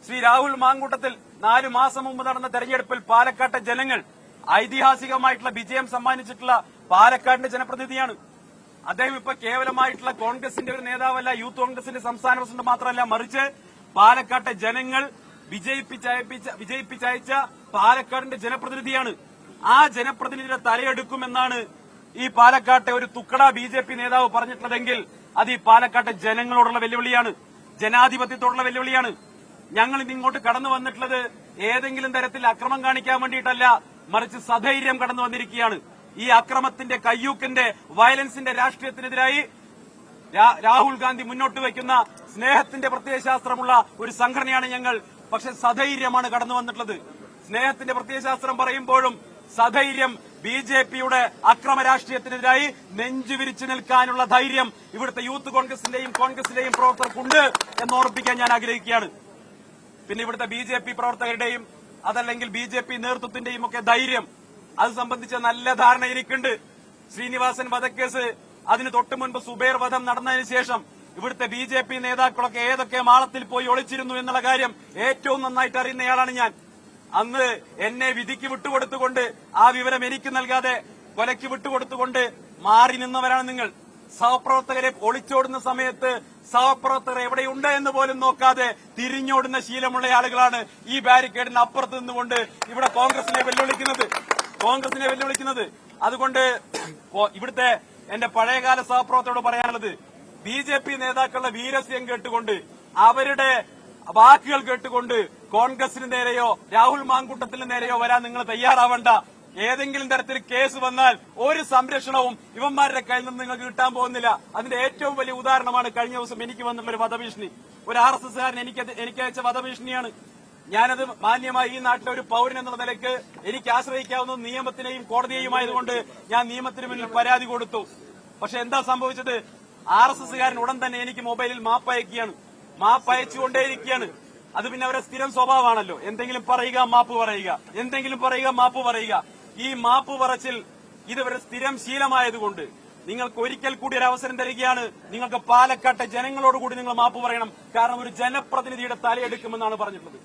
ശ്രീ രാഹുൽ മാങ്കൂട്ടത്തിൽ 4 മാസം മുമ്പ് നടന്ന തെരഞ്ഞെടുപ്പിൽ പാലക്കാട്ടെ ജനങ്ങൾ ഐതിഹാസികമായിട്ടുള്ള വിജയം സമ്മാനിച്ചിട്ടുള്ള പാലക്കാടിന്റെ ജനപ്രതിനിധിയാണ്. അദ്ദേഹം ഇപ്പൊ കേവലമായിട്ടുള്ള കോൺഗ്രസിന്റെ ഒരു നേതാവല്ല, യൂത്ത് കോൺഗ്രസിന്റെ സംസ്ഥാന പ്രസിഡന്റ് മാത്രമല്ല, മറിച്ച് പാലക്കാട്ടെ ജനങ്ങൾ വിജയിപ്പിച്ചയച്ച പാലക്കാടിന്റെ ജനപ്രതിനിധിയാണ്. ആ ജനപ്രതിനിധിയുടെ തലയെടുക്കുമെന്നാണ് ഈ പാലക്കാട്ടെ ഒരു തുക്കട BJP നേതാവ് പറഞ്ഞിട്ടുള്ളതെങ്കിൽ അത് ഈ പാലക്കാട്ടെ ജനങ്ങളോടുള്ള വെല്ലുവിളിയാണ്, ജനാധിപത്യത്തോടുള്ള വെല്ലുവിളിയാണ്. ഞങ്ങൾ ഇന്നിങ്ങോട്ട് കടന്നു വന്നിട്ടുള്ളത് ഏതെങ്കിലും തരത്തിൽ അക്രമം കാണിക്കാൻ വേണ്ടിയിട്ടല്ല, മറിച്ച് സധൈര്യം കടന്നു വന്നിരിക്കുകയാണ്. ഈ അക്രമത്തിന്റെ, കയ്യൂക്കിന്റെ, വയലൻസിന്റെ രാഷ്ട്രീയത്തിനെതിരായി രാഹുൽ ഗാന്ധി മുന്നോട്ട് വയ്ക്കുന്ന സ്നേഹത്തിന്റെ പ്രത്യയശാസ്ത്രമുള്ള ഒരു സംഘടനയാണ് ഞങ്ങൾ. പക്ഷെ സധൈര്യമാണ് കടന്നു വന്നിട്ടുള്ളത്. സ്നേഹത്തിന്റെ പ്രത്യയശാസ്ത്രം പറയുമ്പോഴും സധൈര്യം BJPയുടെ അക്രമ രാഷ്ട്രീയത്തിനെതിരായി നെഞ്ചുവിരിച്ചു നിൽക്കാനുള്ള ധൈര്യം ഇവിടുത്തെ യൂത്ത് കോൺഗ്രസിന്റെയും പ്രവർത്തകർക്കുണ്ട് എന്ന് ഓർപ്പിക്കാൻ ഞാൻ ആഗ്രഹിക്കുകയാണ്. പിന്നെ ഇവിടുത്തെ BJP പ്രവർത്തകരുടെയും അതല്ലെങ്കിൽ BJP നേതൃത്വത്തിന്റെയും ഒക്കെ ധൈര്യം, അത് സംബന്ധിച്ച നല്ല ധാരണ എനിക്കുണ്ട്. ശ്രീനിവാസൻ വധക്കേസ്, അതിന് തൊട്ടു മുൻപ് സുബൈർ വധം നടന്നതിന് ശേഷം ഇവിടുത്തെ BJP നേതാക്കളൊക്കെ ഏതൊക്കെ മാളത്തിൽ പോയി ഒളിച്ചിരുന്നു എന്നുള്ള കാര്യം ഏറ്റവും നന്നായിട്ട് അറിയുന്നയാളാണ് ഞാൻ. അന്ന് എന്നെ വിധിക്ക് വിട്ടുകൊടുത്തുകൊണ്ട്, ആ വിവരം എനിക്ക് നൽകാതെ കൊലയ്ക്ക് വിട്ടുകൊടുത്തുകൊണ്ട് മാറി നിന്നവരാണ് നിങ്ങൾ. സഹപ്രവർത്തകരെ ഒളിച്ചോടുന്ന സമയത്ത് സഹപ്രവർത്തകർ എവിടെയുണ്ട് എന്ന് പോലും നോക്കാതെ തിരിഞ്ഞോടുന്ന ശീലമുള്ള ആളുകളാണ് ഈ ബാരിക്കേഡിന് അപ്പുറത്ത് നിന്നുകൊണ്ട് ഇവിടെ കോൺഗ്രസിനെ വെല്ലുവിളിക്കുന്നത്. അതുകൊണ്ട് ഇവിടുത്തെ എന്റെ പഴയകാല സഹപ്രവർത്തകരോട് പറയാനുള്ളത്, BJP നേതാക്കളുടെ വീരസ്യം കേട്ടുകൊണ്ട്, അവരുടെ വാക്കുകൾ കേട്ടുകൊണ്ട് കോൺഗ്രസിന് നേരെയോ രാഹുൽ മാങ്കൂട്ടത്തിന് നേരെയോ വരാൻ നിങ്ങൾ തയ്യാറാവണ്ട. ഏതെങ്കിലും തരത്തിൽ കേസ് വന്നാൽ ഒരു സംരക്ഷണവും ഇവന്മാരുടെ കയ്യിൽ നിന്ന് നിങ്ങൾക്ക് കിട്ടാൻ പോകുന്നില്ല. അതിന്റെ ഏറ്റവും വലിയ ഉദാഹരണമാണ് കഴിഞ്ഞ ദിവസം എനിക്ക് വന്നിട്ടുള്ള ഒരു വധഭീഷണി. ഒരു RSSകാരൻ എനിക്ക് അയച്ച വധഭീഷണിയാണ്. ഞാനത് മാന്യമായി ഈ നാട്ടിലെ ഒരു പൌരൻ എന്നുള്ള നിലയ്ക്ക് എനിക്ക് ആശ്രയിക്കാവുന്ന നിയമത്തിനെയും കോടതിയെയുമായതുകൊണ്ട് ഞാൻ നിയമത്തിന് മുന്നിൽ പരാതി കൊടുത്തു. പക്ഷെ എന്താ സംഭവിച്ചത്? RSSകാരൻ ഉടൻ തന്നെ എനിക്ക് മൊബൈലിൽ മാപ്പ് അയച്ചുകൊണ്ടേയിരിക്കുകയാണ്. അത് പിന്നെ അവരെ സ്ഥിരം സ്വഭാവമാണല്ലോ, എന്തെങ്കിലും പറയുക മാപ്പ് പറയുക. ഈ മാപ്പ് പറച്ചിൽ ഇതുവരെ സ്ഥിരം ശീലമായതുകൊണ്ട് നിങ്ങൾക്ക് ഒരിക്കൽ കൂടി ഒരു അവസരം തരികയാണ്. നിങ്ങൾക്ക് പാലക്കാട്ടെ ജനങ്ങളോടുകൂടി നിങ്ങൾ മാപ്പ് പറയണം. കാരണം ഒരു ജനപ്രതിനിധിയുടെ തലയെടുക്കുമെന്നാണ് പറഞ്ഞിട്ടുള്ളത്.